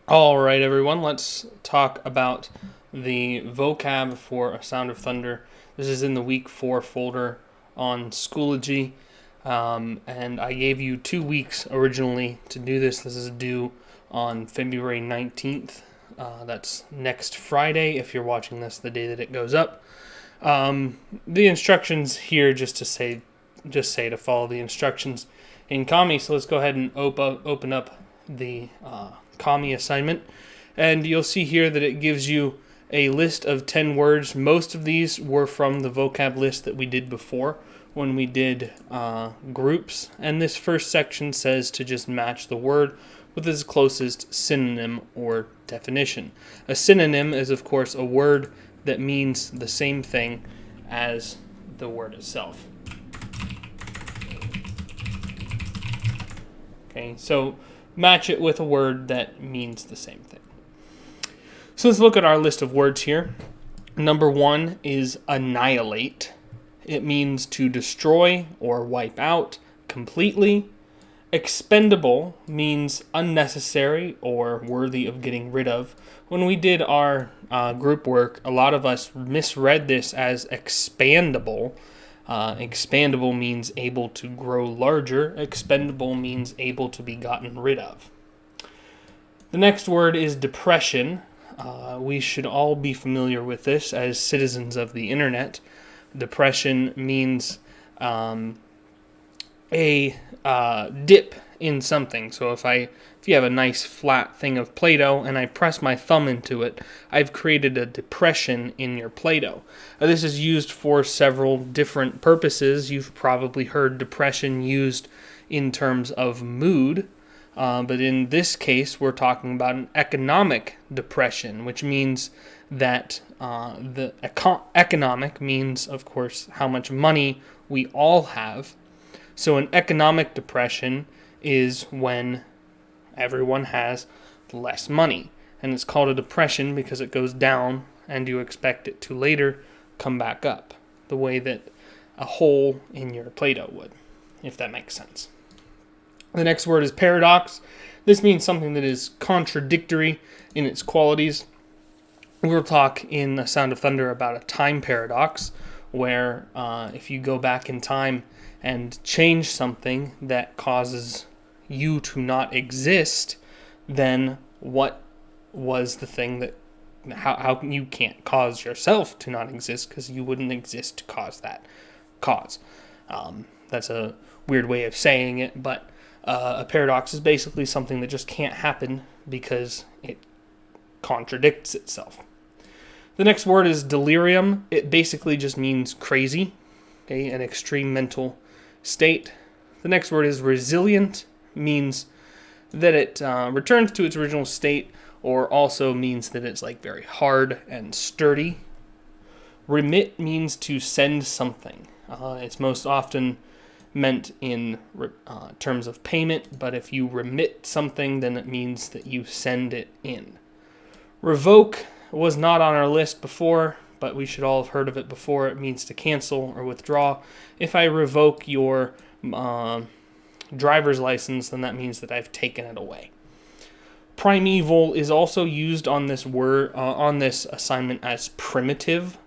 All right, everyone, let's talk about the vocab for A Sound of Thunder. This is in the week 4 folder on Schoology, and I gave you 2 weeks originally to do this. This is due on February 19th. That's next Friday if you're watching this the day that it goes up. The instructions here just say to follow the instructions in Kami. So let's go ahead and open up the Kami assignment, and you'll see here that it gives you a list of 10 words. Most of these were from the vocab list that we did before when we did groups, and this first section says to just match the word with its closest synonym or definition. A synonym is, of course, a word that means the same thing as the word itself. Okay, so match it with a word that means the same thing. So let's look at our list of words here. Number 1 is annihilate. It means to destroy or wipe out completely. Expendable means unnecessary or worthy of getting rid of. When we did our group work, a lot of us misread this as expandable. Expandable means able to grow larger. Expendable means able to be gotten rid of. The next word is depression. We should all be familiar with this as citizens of the internet. Depression means a dip in something. So if you have a nice flat thing of Play-Doh and I press my thumb into it, I've created a depression in your Play-Doh. This is used for several different purposes. You've probably heard depression used in terms of mood, but in this case we're talking about an economic depression, which means that the economic means, of course, how much money we all have. So an economic depression is when everyone has less money. And it's called a depression because it goes down and you expect it to later come back up, the way that a hole in your Play-Doh would, if that makes sense. The next word is paradox. This means something that is contradictory in its qualities. We'll talk in The Sound of Thunder about a time paradox, where if you go back in time and change something that causes you to not exist, then what was the thing that, how you can't cause yourself to not exist because you wouldn't exist to cause that cause. That's a weird way of saying it, but a paradox is basically something that just can't happen because it contradicts itself. The next word is delirium. It basically just means crazy, okay, an extreme mental state. The next word is resilient. Means that it returns to its original state, or also means that it's like very hard and sturdy. Remit means to send something. It's most often meant in terms of payment, but if you remit something, then it means that you send it in. Revoke was not on our list before, but we should all have heard of it before. It means to cancel or withdraw. If I revoke your driver's license, then that means that I've taken it away. Primeval is also used on this word on this assignment as primitive.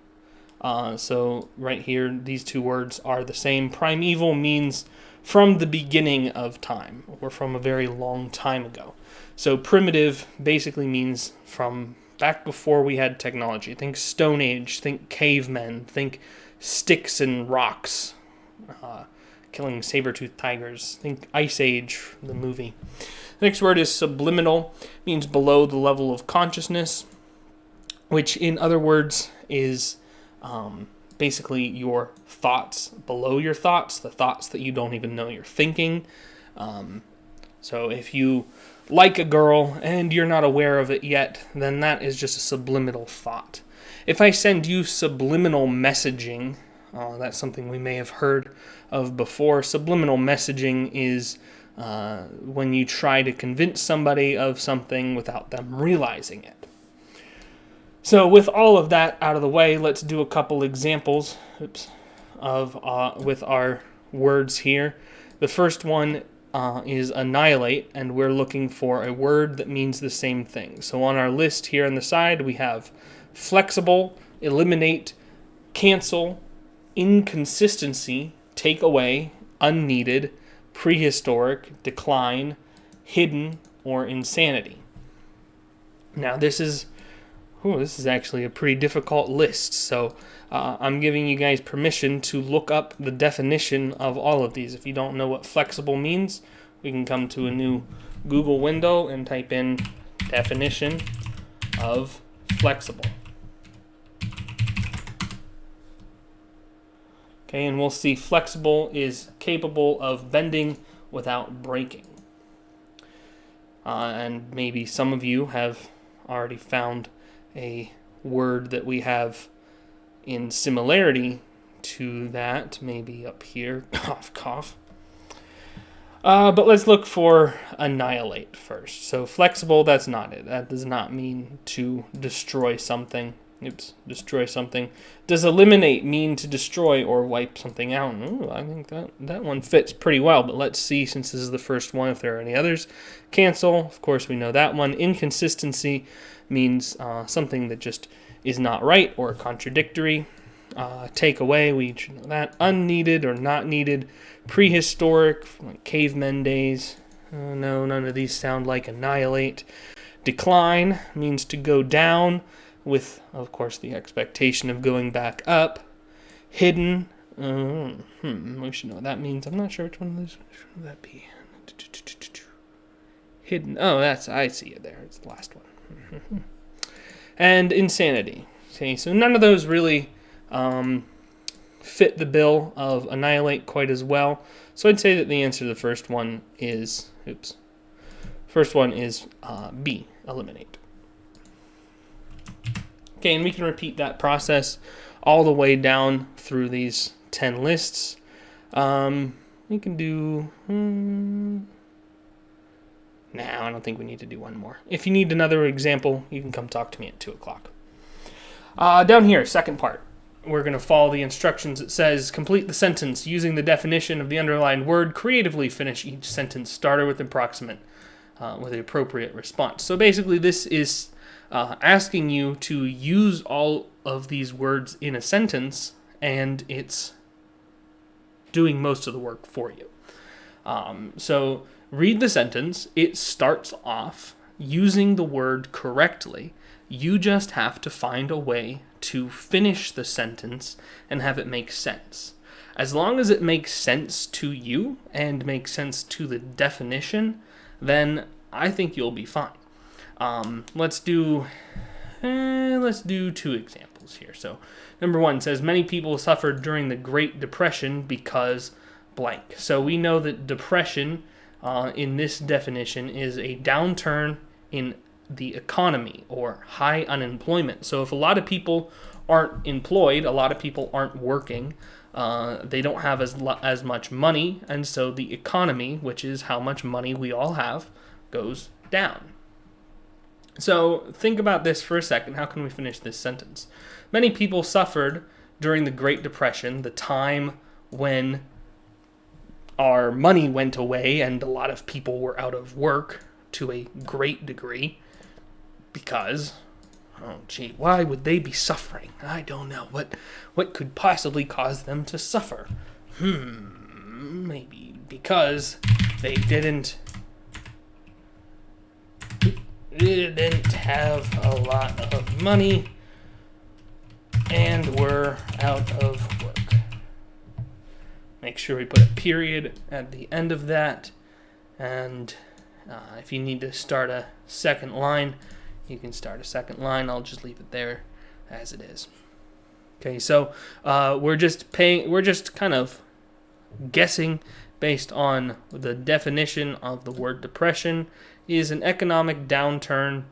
So right here, these two words are the same. Primeval means from the beginning of time, or from a very long time ago. So primitive basically means from back before we had technology. Think Stone Age, think cavemen, think sticks and rocks, killing saber-toothed tigers. Think Ice Age, the movie. The next word is subliminal. It means below the level of consciousness, which in other words is basically your thoughts below your thoughts, the thoughts that you don't even know you're thinking. So if you like a girl and you're not aware of it yet, then that is just a subliminal thought. If I send you subliminal messaging, that's something we may have heard of before. Subliminal messaging is when you try to convince somebody of something without them realizing it. So with all of that out of the way, let's do a couple examples with our words here. The first one is annihilate, and we're looking for a word that means the same thing. So on our list here on the side, we have flexible, eliminate, cancel, inconsistency, take away, unneeded, prehistoric, decline, hidden, or insanity. Now this is actually a pretty difficult list, so I'm giving you guys permission to look up the definition of all of these. If you don't know what flexible means, we can come to a new Google window and type in definition of flexible. Okay, and we'll see flexible is capable of bending without breaking. And maybe some of you have already found a word that we have in similarity to that, maybe up here, cough, cough. But let's look for annihilate first. So flexible, that's not it. That does not mean to destroy something. Destroy something. Does eliminate mean to destroy or wipe something out? Ooh, I think that one fits pretty well, but let's see, since this is the first one, if there are any others. Cancel, of course we know that one. Inconsistency means something that just is not right or contradictory. Take away, we should know that. Unneeded or not needed. Prehistoric, like cavemen days. No, none of these sound like annihilate. Decline means to go down, with, of course, the expectation of going back up. Hidden, we should know what that means. I'm not sure which one of those would that be. Hidden, I see it there. It's the last one. And insanity. Okay, so none of those really fit the bill of annihilate quite as well. So I'd say that the answer to the first one is, B, eliminate. Okay, and we can repeat that process all the way down through these 10 lists. We can do... I don't think we need to do one more. If you need another example, you can come talk to me at 2 o'clock. Down here, second part. We're going to follow the instructions. It says, complete the sentence using the definition of the underlined word. Creatively finish each sentence starter with the appropriate response. So basically, this is asking you to use all of these words in a sentence, and it's doing most of the work for you. So read the sentence. It starts off using the word correctly. You just have to find a way to finish the sentence and have it make sense. As long as it makes sense to you and makes sense to the definition, then I think you'll be fine. Let's do 2 examples here. So number 1 says, many people suffered during the Great Depression because blank. So we know that depression in this definition is a downturn in the economy or high unemployment. So if a lot of people aren't employed, a lot of people aren't working, they don't have as much money, and so the economy, which is how much money we all have, goes down. So think about this for a second. How can we finish this sentence? Many people suffered during the Great Depression, the time when our money went away and a lot of people were out of work to a great degree because, why would they be suffering? I don't know. What could possibly cause them to suffer? Maybe because they didn't have a lot of money and were out of work. Make sure we put a period at the end of that, and if you need to start a second line, you can start a second line. I'll just leave it there as it is. Okay, so we're just kind of guessing based on the definition of the word depression is an economic downturn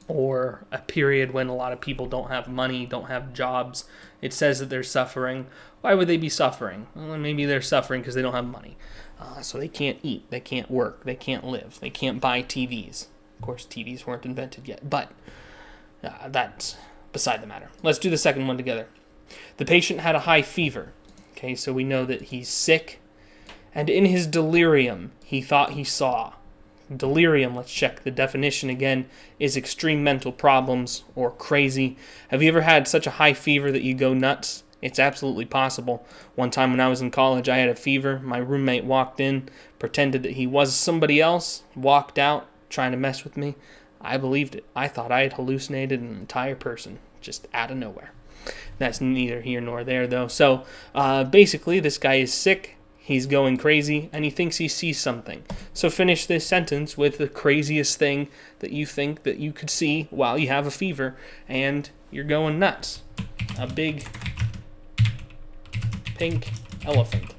or a period when a lot of people don't have money, don't have jobs. It says that they're suffering. Why would they be suffering? Well, maybe they're suffering because they don't have money. So they can't eat, they can't work, they can't live, they can't buy TVs. Of course, TVs weren't invented yet, but that's beside the matter. Let's do the second one together. The patient had a high fever. Okay, so we know that he's sick And in his delirium, he thought he saw. Delirium, let's check the definition again, is extreme mental problems or crazy. Have you ever had such a high fever that you go nuts? It's absolutely possible. One time when I was in college, I had a fever. My roommate walked in, pretended that he was somebody else, walked out, trying to mess with me. I believed it. I thought I had hallucinated an entire person, just out of nowhere. That's neither here nor there, though. So, basically, this guy is sick. He's going crazy, and he thinks he sees something. So finish this sentence with the craziest thing that you think that you could see while you have a fever, and you're going nuts. A big pink elephant.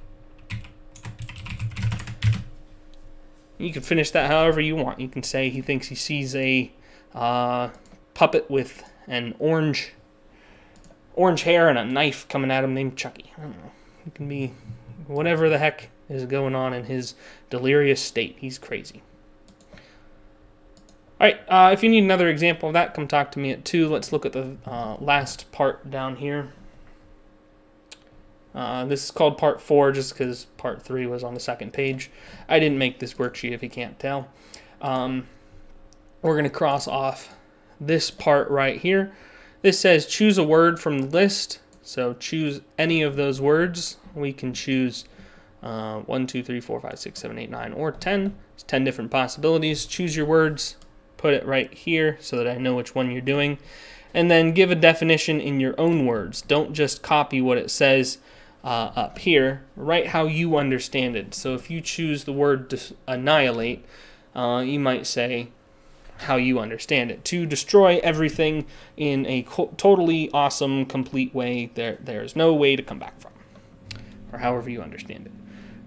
You can finish that however you want. You can say he thinks he sees a puppet with an orange hair and a knife coming at him named Chucky. I don't know. It can be whatever the heck is going on in his delirious state. He's crazy. Alright, if you need another example of that, come talk to me at 2. Let's look at the last part down here. This is called part 4 just because part 3 was on the second page. I didn't make this worksheet if you can't tell. We're going to cross off this part right here. This says choose a word from the list. So choose any of those words. We can choose 1, 2, 3, 4, 5, 6, 7, 8, 9, or 10. There's 10 different possibilities. Choose your words. Put it right here so that I know which one you're doing. And then give a definition in your own words. Don't just copy what it says up here. Write how you understand it. So if you choose the word annihilate, you might say how you understand it. To destroy everything in a totally awesome, complete way. There's no way to come back from. Or however you understand it.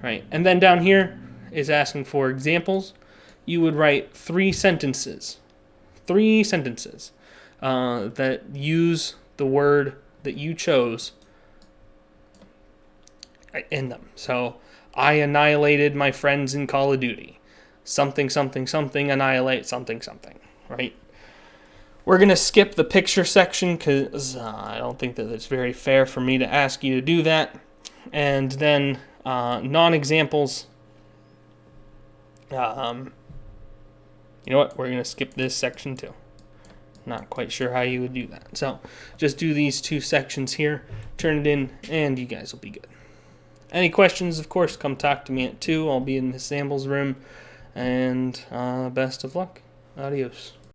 Right? And then down here is asking for examples. You would write 3 sentences. 3 sentences that use the word that you chose in them. So, I annihilated my friends in Call of Duty. Something, something, something, annihilate something, something. Right? We're going to skip the picture section because I don't think that it's very fair for me to ask you to do that. And then non-examples. You know what? We're going to skip this section too. Not quite sure how you would do that. So just do these 2 sections here, turn it in, and you guys will be good. Any questions, of course, come talk to me at 2. I'll be in Miss Samble's room. And best of luck. Adios.